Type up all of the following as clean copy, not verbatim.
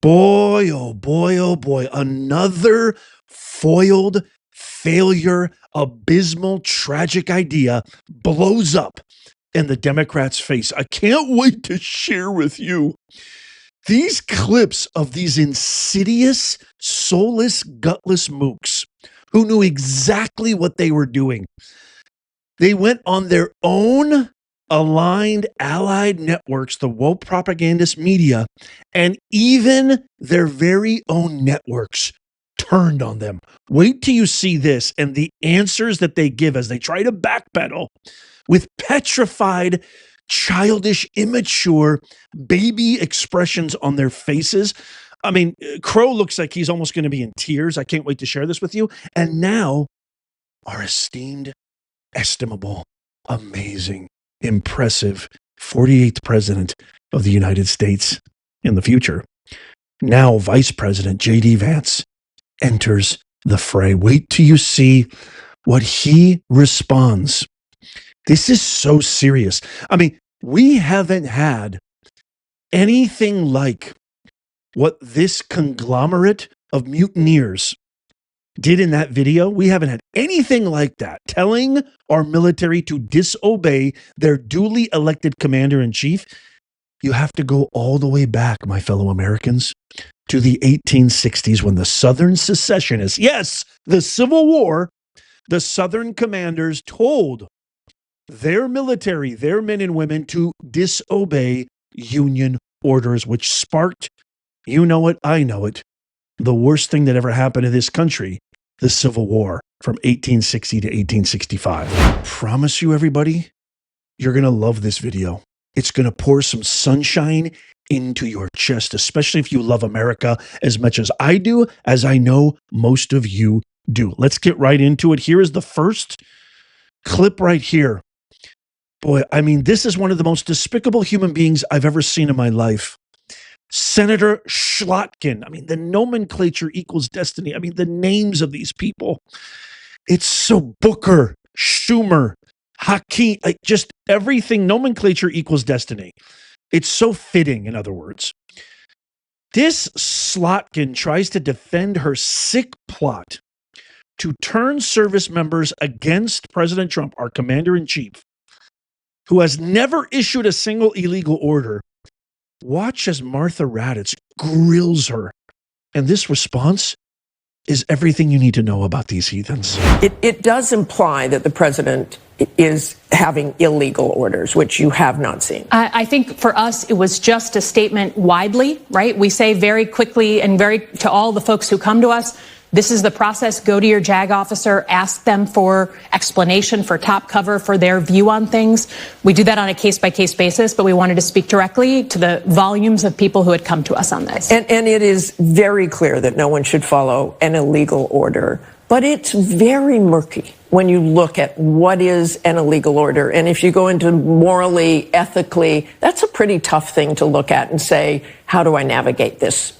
Boy, oh boy, oh boy. Another foiled failure, abysmal, tragic idea blows up in the Democrats' face. I can't wait to share with you these clips of these insidious, soulless, gutless mooks who knew exactly what they were doing. They went on their own aligned, allied networks, the woke propagandist media, and even their very own networks turned on them. Wait till you see this and the answers that they give as they try to backpedal with petrified, childish, immature, baby expressions on their faces. I mean, Crow looks like he's almost going to be in tears. I can't wait to share this with you. And now, our esteemed, estimable, amazing, impressive 48th president of the United States in the future, now Vice President JD Vance, enters the fray. Wait till you see what he responds. This is so serious. I mean, we haven't had anything like what this conglomerate of mutineers did in that video. We haven't had anything like that, telling our military to disobey their duly elected commander-in-chief. You have to go all the way back, my fellow Americans, to the 1860s when the Southern secessionists, yes, the Civil War, the Southern commanders told their military, their men and women, to disobey Union orders, which sparked, you know it, I know it, the worst thing that ever happened to this country, the Civil War from 1860 to 1865. Promise you, everybody, you're going to love this video. It's going to pour some sunshine into your chest, especially if you love America as much as I do, as I know most of you do. Let's get right into it. Here is the first clip right here. Boy, I mean, this is one of the most despicable human beings I've ever seen in my life. Senator Slotkin. I mean, the nomenclature equals destiny. I mean, the names of these people. It's so Booker, Schumer, Hakeem, like just everything. Nomenclature equals destiny. It's so fitting, in other words. This Slotkin tries to defend her sick plot to turn service members against President Trump, our commander-in-chief, who has never issued a single illegal order. Watch as Martha Raddatz grills her. And this response is everything you need to know about these heathens. It does imply that the president is having illegal orders, which you have not seen. I think for us, it was just a statement widely, right? We say very quickly and to all the folks who come to us, this is the process. Go to your JAG officer, ask them for explanation, for top cover, for their view on things. We do that on a case-by-case basis, but we wanted to speak directly to the volumes of people who had come to us on this. And it is very clear that no one should follow an illegal order, but it's very murky when you look at what is an illegal order. And if you go into morally, ethically, that's a pretty tough thing to look at and say, how do I navigate this?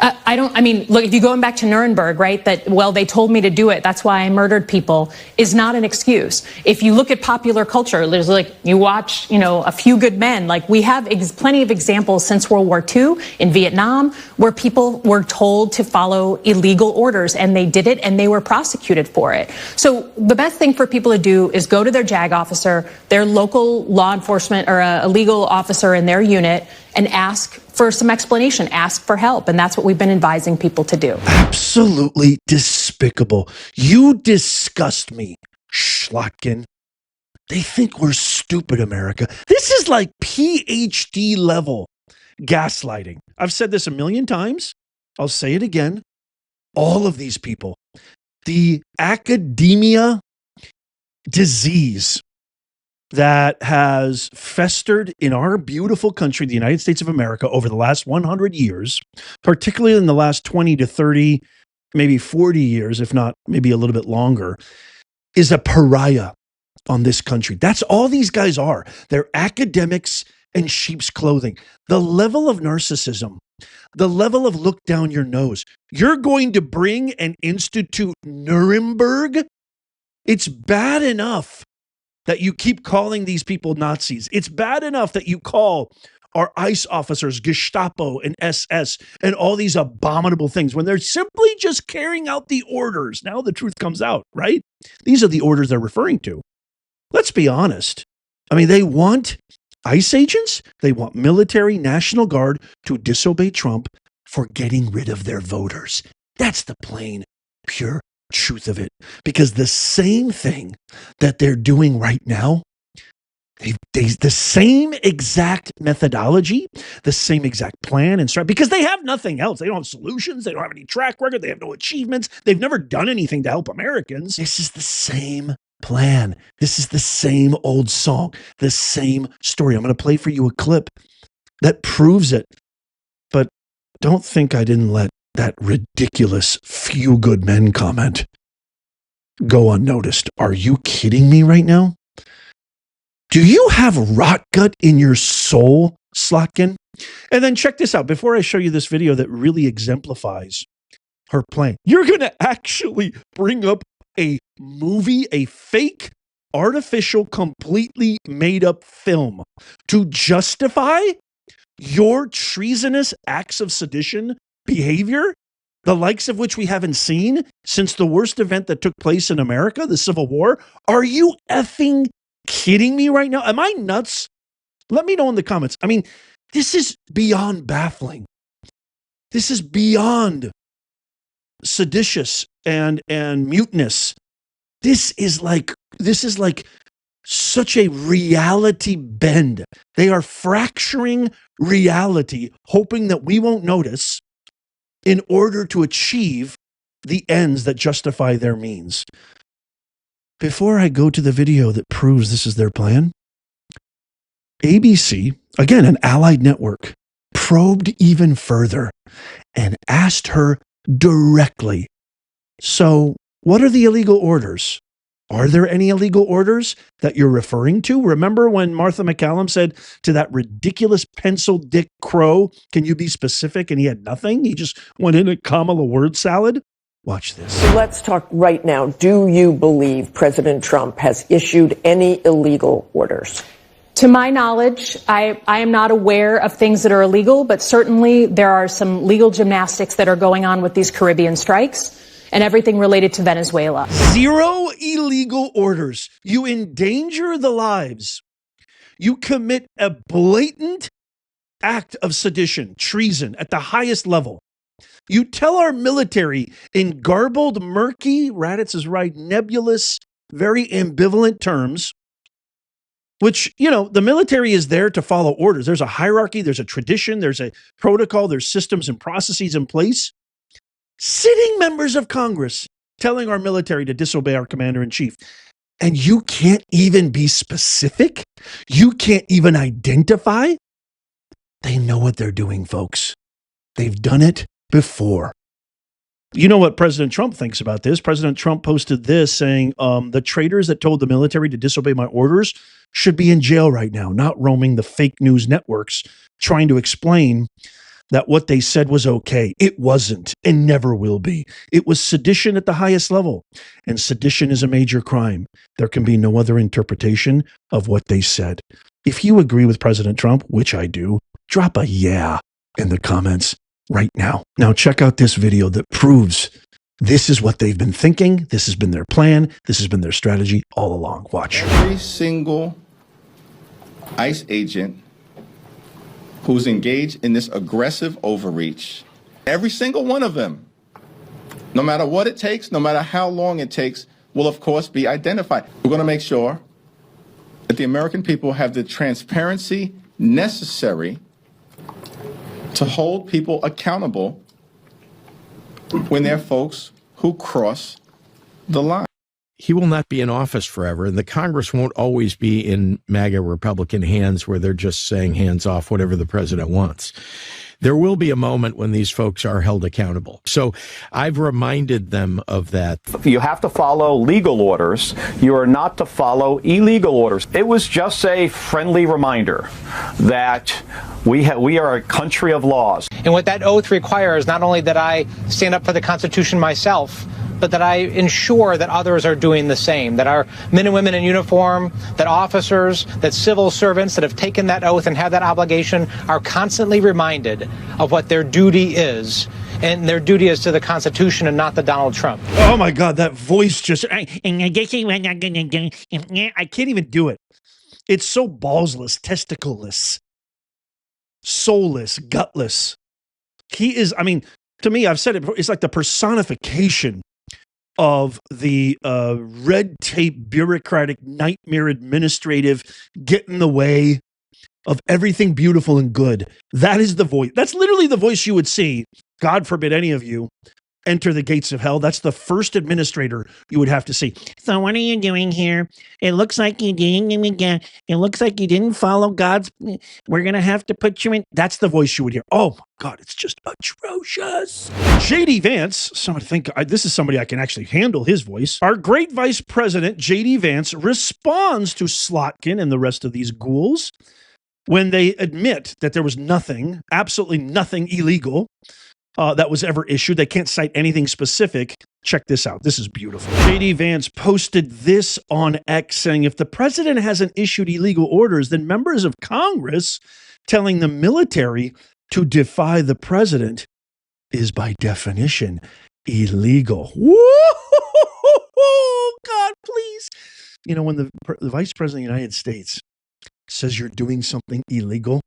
I mean, look, if you're going back to Nuremberg, right, that, well, they told me to do it, that's why I murdered people, is not an excuse. If you look at popular culture, there's like, you watch, A Few Good Men, like we have plenty of examples since World War II in Vietnam where people were told to follow illegal orders and they did it and they were prosecuted for it. So the best thing for people to do is go to their JAG officer, their local law enforcement or a legal officer in their unit, and ask for some explanation, ask for help. And that's what we've been advising people to do. Absolutely despicable. You disgust me, Slotkin. They think we're stupid, America. This is like PhD level gaslighting. I've said this a million times. I'll say it again. All of these people, the academia disease that has festered in our beautiful country, the United States of America, over the last 100 years, particularly in the last 20 to 30, maybe 40 years, if not maybe a little bit longer, is a pariah on this country. That's all these guys are. They're academics in sheep's clothing. The level of narcissism, the level of look down your nose. You're going to bring and institute Nuremberg? It's bad enough that you keep calling these people Nazis. It's bad enough that you call our ICE officers, Gestapo and SS, and all these abominable things when they're simply just carrying out the orders. Now the truth comes out, right? These are the orders they're referring to. Let's be honest. I mean, they want ICE agents, they want military, National Guard to disobey Trump for getting rid of their voters. That's the plain, pure truth of it. Because the same thing that they're doing right now, the same exact methodology, the same exact plan and strategy, because they have nothing else. They don't have solutions. They don't have any track record. They have no achievements. They've never done anything to help Americans. This is the same plan. This is the same old song, the same story. I'm going to play for you a clip that proves it. But don't think I didn't let that ridiculous few good men comment go unnoticed. Are you kidding me right now? Do you have rot gut in your soul, Slotkin? And then check this out. Before I show you this video that really exemplifies her plan, you're going to actually bring up a movie, a fake, artificial, completely made up film to justify your treasonous acts of sedition behavior, the likes of which we haven't seen since the worst event that took place in America, the Civil War. Are you effing kidding me right now? Am I nuts? Let me know in the comments. I mean, this is beyond baffling. This is beyond seditious and mutinous. This is like such a reality bend. They are fracturing reality, hoping that we won't notice in order to achieve the ends that justify their means. Before I go to the video that proves this is their plan, ABC, again, an allied network, probed even further and asked her directly, so what are the illegal orders? Are there any illegal orders that you're referring to? Remember when Martha McCallum said to that ridiculous pencil Dick Crow, can you be specific? And he had nothing. He just went in a Kamala word salad. Watch this. So let's talk right now. Do you believe President Trump has issued any illegal orders? To my knowledge, I am not aware of things that are illegal, but certainly there are some legal gymnastics that are going on with these Caribbean strikes and everything related to Venezuela. Zero illegal orders. You endanger the lives. You commit a blatant act of sedition, treason at the highest level. You tell our military in garbled, murky, Raditz is right, nebulous, very ambivalent terms, which, you know, the military is there to follow orders. There's a hierarchy, there's a tradition, there's a protocol, there's systems and processes in place. Sitting members of Congress telling our military to disobey our commander-in-chief. And you can't even be specific? You can't even identify? They know what they're doing, folks. They've done it before. You know what President Trump thinks about this? President Trump posted this saying, the traitors that told the military to disobey my orders should be in jail right now, not roaming the fake news networks trying to explain that what they said was okay. It wasn't and never will be. It was sedition at the highest level. And sedition is a major crime. There can be no other interpretation of what they said. If you agree with President Trump, which I do, drop a yeah in the comments right now. Now check out this video that proves this is what they've been thinking. This has been their plan. This has been their strategy all along. Watch. Every single ICE agent who's engaged in this aggressive overreach, every single one of them, no matter what it takes, no matter how long it takes, will of course be identified. We're going to make sure that the American people have the transparency necessary to hold people accountable when they're folks who cross the line. He will not be in office forever, and the Congress won't always be in MAGA Republican hands where they're just saying hands off whatever the president wants. There will be a moment when these folks are held accountable. So I've reminded them of that. You have to follow legal orders. You are not to follow illegal orders. It was just a friendly reminder that we are a country of laws. And what that oath requires, not only that I stand up for the Constitution myself, but that I ensure that others are doing the same, that our men and women in uniform, that officers, that civil servants that have taken that oath and have that obligation are constantly reminded of what their duty is. And their duty is to the Constitution and not the Donald Trump. Oh my God, that voice just, I guess we're not gonna do, I can't even do it. It's so ballsless, testicleless, soulless, gutless. He is, I mean, to me, I've said it before, it's like the personification of the red tape, bureaucratic, nightmare administrative, get in the way of everything beautiful and good. That is the voice. That's literally the voice you would see. God forbid any of you enter the gates of hell. That's the first administrator you would have to see. So what are you doing here? It looks like you didn't. It looks like you didn't follow God's. We're gonna have to put you in. That's the voice you would hear. Oh my God, it's just atrocious. JD Vance. So I think this is somebody I can actually handle his voice. Our great Vice President JD Vance responds to Slotkin and the rest of these ghouls when they admit that there was nothing, absolutely nothing illegal that was ever issued. They can't cite anything specific. Check this out. This is beautiful. JD Vance posted this on X saying, if the president hasn't issued illegal orders, then members of Congress telling the military to defy the president is by definition illegal. Woo! God, please. You know, when the vice president of the United States says you're doing something illegal,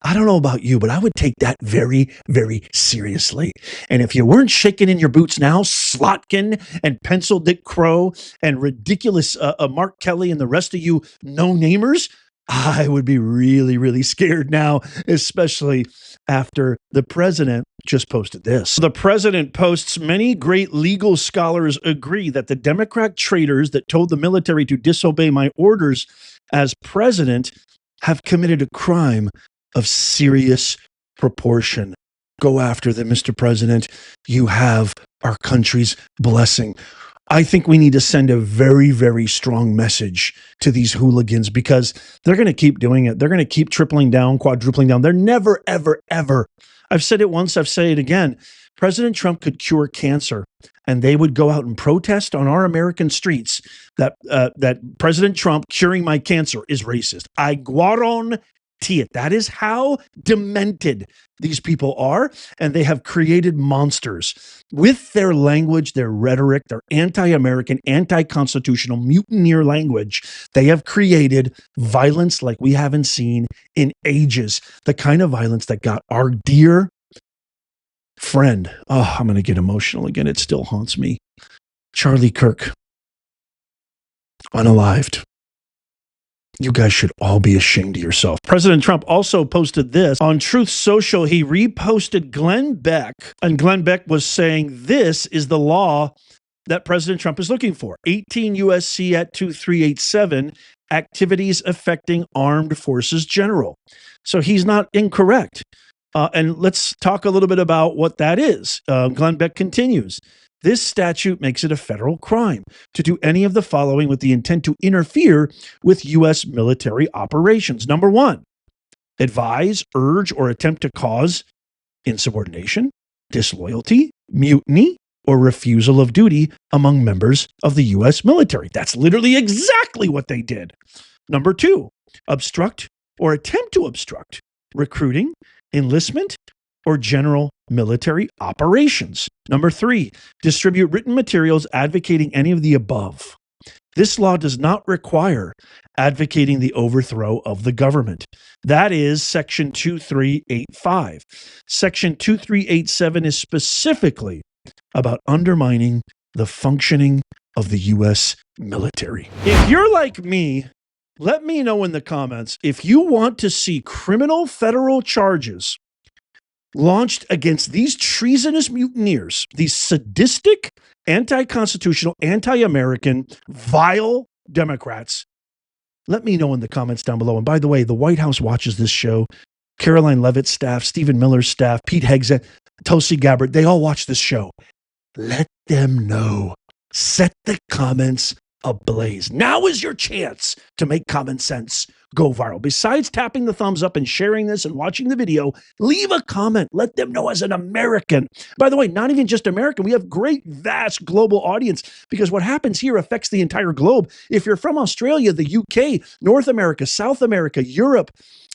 I don't know about you, but I would take that very, very seriously. And if you weren't shaking in your boots now, Slotkin and Pencil Dick Crow and ridiculous Mark Kelly and the rest of you no-namers, I would be really, really scared now, especially after the president just posted this. The president posts, many great legal scholars agree that the Democrat traitors that told the military to disobey my orders as president have committed a crime of serious proportion. Go after them, Mr. President. You have our country's blessing. I think we need to send a very, very strong message to these hooligans because they're going to keep doing it. They're going to keep tripling down, quadrupling down. They're never, ever, ever. I've said it once, I've said it again. President Trump could cure cancer, and they would go out and protest on our American streets that President Trump curing my cancer is racist. I guarantee it. That is how demented these people are, and they have created monsters with their language, their rhetoric, their anti-American, anti-constitutional, mutineer language. They have created violence like we haven't seen in ages, the kind of violence that got our dear friend, oh, I'm going to get emotional again. It still haunts me. Charlie Kirk, unalived. You guys should all be ashamed of yourself. President Trump also posted this on Truth Social. He reposted Glenn Beck, and Glenn Beck was saying this is the law that President Trump is looking for. 18 USC at 2387, activities affecting armed forces general. So he's not incorrect. And let's talk a little bit about what that is. Glenn Beck continues. This statute makes it a federal crime to do any of the following with the intent to interfere with U.S. military operations. Number one, advise, urge, or attempt to cause insubordination, disloyalty, mutiny, or refusal of duty among members of the U.S. military. That's literally exactly what they did. Number two, obstruct or attempt to obstruct recruiting, enlistment, or general military operations. Number three, distribute written materials advocating any of the above. This law does not require advocating the overthrow of the government. That is Section 2385. Section 2387 is specifically about undermining the functioning of the U.S. military. If you're like me, let me know in the comments if you want to see criminal federal charges launched against these treasonous mutineers, these sadistic, anti-constitutional, anti-American, vile Democrats. Let me know in the comments down below. And by the way, the White House watches this show. Caroline Leavitt's staff, Stephen Miller's staff, Pete Hegseth, Tulsi Gabbard, they all watch this show. Let them know. Set the comments ablaze. Now is your chance to make common sense go viral. Besides tapping the thumbs up and sharing this and watching the video, leave a comment. Let them know as an American. By the way, not even just American. We have great, vast global audience because what happens here affects the entire globe. If you're from Australia, the UK, North America, South America, Europe,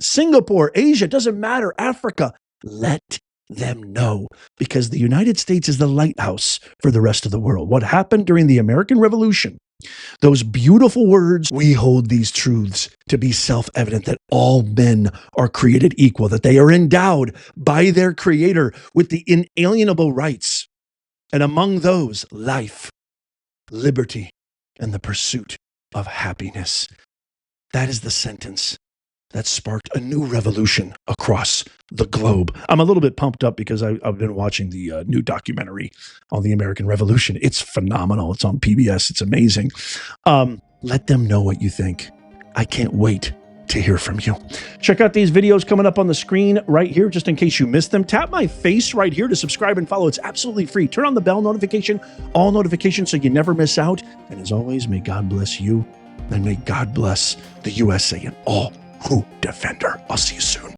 Singapore, Asia, doesn't matter, Africa, let them know, because the United States is the lighthouse for the rest of the world. What happened during the American Revolution, those beautiful words, we hold these truths to be self-evident that all men are created equal, that they are endowed by their creator with the inalienable rights, and among those, life, liberty, and the pursuit of happiness. That is the sentence that sparked a new revolution across the globe. I'm a little bit pumped up because I've been watching the new documentary on the American Revolution. It's phenomenal. It's on PBS. It's amazing. Let them know what you think. I can't wait to hear from you. Check out these videos coming up on the screen right here, just in case you missed them. Tap my face right here to subscribe and follow. It's absolutely free. Turn on the bell notification, all notifications, so you never miss out. And as always, may God bless you, and may God bless the USA and all who defend her. I'll see you soon.